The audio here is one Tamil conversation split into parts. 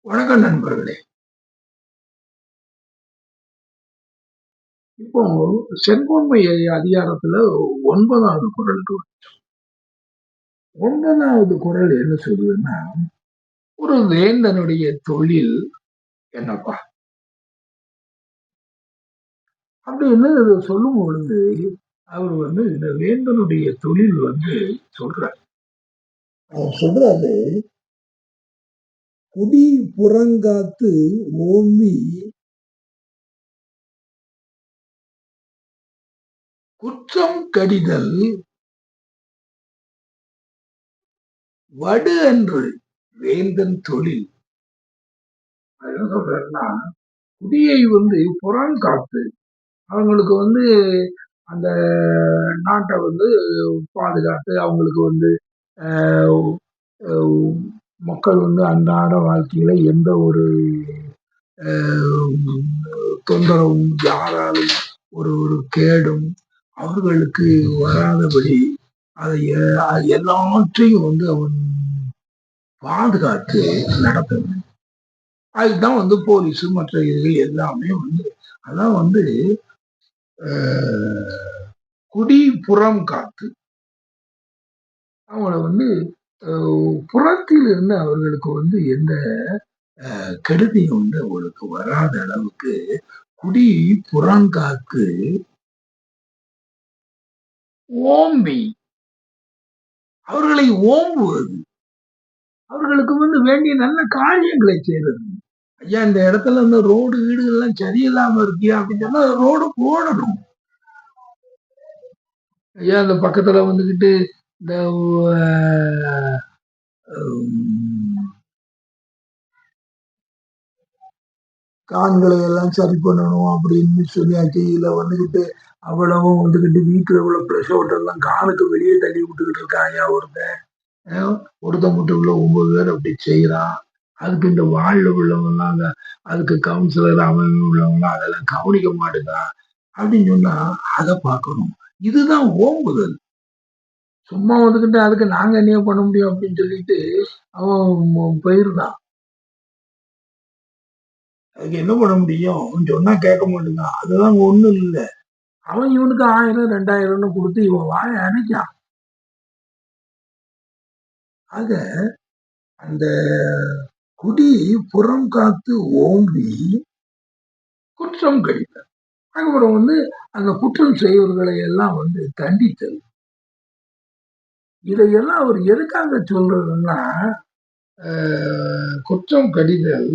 வணக்கம் நண்பர்களே. இப்போ செங்கோன்மை அதிகாரத்துல 9வது குறள் இருக்கு. 9வது குறள் என்ன சொல்லுதுன்னா, ஒரு வேந்தனுடைய தொழில் என்னப்பா? அப்படின்னு சொல்லும் பொழுது, அவர் இந்த வேந்தனுடைய தொழில் சொல்றார். அவர் சொல்றாரு, குடி புறங்காத்து ஓம்பி குற்றம் கடிதல் வடு அன்று வேந்தன் தொழில். என்ன சொல்றாருன்னா, குடியை புறங்காத்து அவங்களுக்கு அந்த நாட்டை பாதுகாத்து அவங்களுக்கு அஹ், அஹ், மக்கள் அன்றாட வாழ்க்கையில எந்த ஒரு அஹ், தொந்தரவும் யாராலும் ஒரு ஒரு கேடும் அவர்களுக்கு வராதபடி அதை எல்லாற்றையும் அவன் பாதுகாத்து நடத்தணும். அதுதான் போலீஸ் மற்ற இதுகள் எல்லாமே அதான் குடி புறம் காத்து அவங்கள புறத்தில் இருந்து அவர்களுக்கு எந்த கெடுதியும் அவங்களுக்கு வராத அளவுக்கு குடி புறங்காத்து ஓம்பி அவர்களை ஓம்புவது, அவர்களுக்கு வேண்டிய நல்ல காரியங்களை செய்வது. ஐயா, இந்த இடத்துல ரோடு வீடுகள்லாம் சரியில்லாம இருக்கியா அப்படின்னு சொன்னா ரோடு போடணும். ஐயா, அந்த பக்கத்துல இந்த கான்களை எல்லாம் சரி பண்ணணும் அப்படின்னு சொல்லியாச்சு. இதுல அவ்வளவும் வீட்டுல உள்ள பிரஷ் அவுட் எல்லாம் கானுக்கு வெளியே தள்ளி விட்டுக்கிட்டு இருக்காங்க. ஒருத்தன் மட்டும் உள்ள 9 பேர் அப்படி செய்யறான். அதுக்கு இந்த வாழ்ல உள்ளவங்கலாம் அதுக்கு கவுன்சிலர் அவன் உள்ளவங்களாம் அதெல்லாம் கவனிக்க மாட்டேங்கிறான் அப்படின்னு சொன்னா அதை பார்க்கணும். இதுதான் ஓம்புதல். சும்மா அதுக்கு நாங்க என்ன பண்ண முடியும் அப்படின்னு சொல்லிட்டு அவன் போயிருந்தான். அதுக்கு என்ன பண்ண முடியும் சொன்னா கேட்க மாட்டேங்கான். அதுதான் ஒண்ணும் இல்லை. அவன் இவனுக்கு 1000 2000 கொடுத்து இவன் வாழ அணைக்கான். ஆக அந்த குடி புறம் காத்து ஓம்பி குற்றம் கழித்தல். அதுக்கப்புறம் அந்த குற்றம் செய்வர்களை எல்லாம் தண்டித்தல். இதையெல்லாம் அவர் எதுக்காக சொல்றதுன்னா, குற்றம் கடிதல்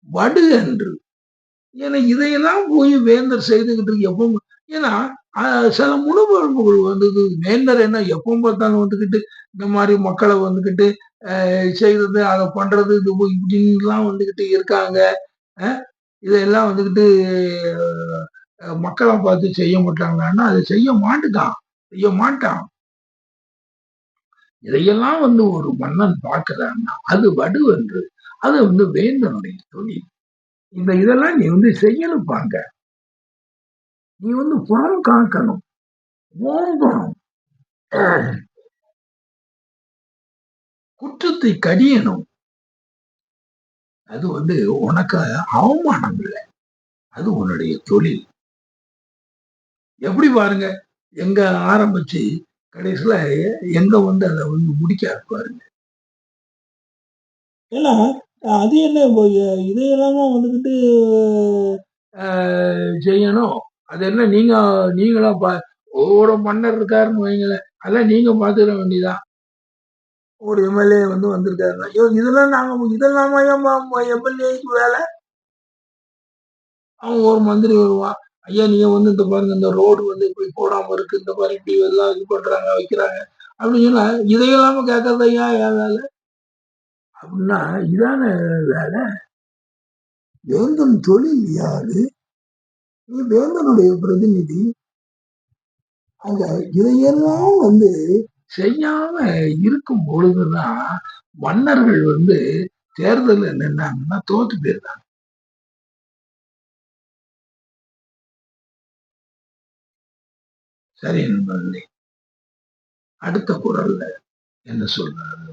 வடு என்று. ஏன்னா இதையெல்லாம் போய் வேந்தர் செய்துகிட்டு எப்போ, ஏன்னா சில முழுபொழுப்புகள் வேந்தர் என்ன எப்போ பார்த்தாலும் இந்த மாதிரி மக்களை செய்யறது அதை பண்றது இது இப்படின்லாம் இருக்காங்க. இதெல்லாம் மக்களை பார்த்து செய்ய மாட்டாங்கன்னா அதை செய்ய மாட்டான். இதையெல்லாம் ஒரு மன்னன் பார்க்கிறான்னா அது வடு என்று. அது வேந்தனுடைய தொழில். இதெல்லாம் நீ செய்யணுப்பாங்க. நீ புறம் காக்கணும், ஓம்பணும், குற்றத்தை கடியணும். அது உனக்கு அவமானம் இல்லை, அது உன்னுடைய தொழில். எப்படி பாருங்க, எங்க ஆரம்பிச்சு கடைசியில எங்க அதை முடிக்க பாருங்க. ஏன்னா அது என்ன இதையெல்லாமா செய்யணும். அது என்ன நீங்களா ஒவ்வொரு மன்னர் இருக்காருன்னு வைங்களேன், அதெல்லாம் நீங்க பாத்துக்க வேண்டியதான். ஒரு எம்எல்ஏ வந்திருக்காருன்னா, இதெல்லாம் இதெல்லாமா எம்எல்ஏக்கு வேலை. அவன் ஒரு மந்திரி வருவான், ஐயா நீங்க இந்த பாருங்க இந்த ரோடு இப்படி போடாம இருக்கு, இந்த மாதிரி இப்படி எல்லாம் இது பண்றாங்க வைக்கிறாங்க அப்படின்னு சொன்னா இதையெல்லாம கேட்கறது ஐயா என் வேலை அப்படின்னா இதான வேலை. வேந்தன் தொழில் யாரு? நீ வேந்தனுடைய பிரதிநிதி. அங்க இதையெல்லாம் செய்யாம இருக்கும் பொழுதுதான் மன்னர்கள் தேர்தல் நின்னாங்கன்னா தோத்து போயிருந்தாங்க. சரி நண்பர்களே, அடுத்த குறள்ல என்ன சொல்றாரு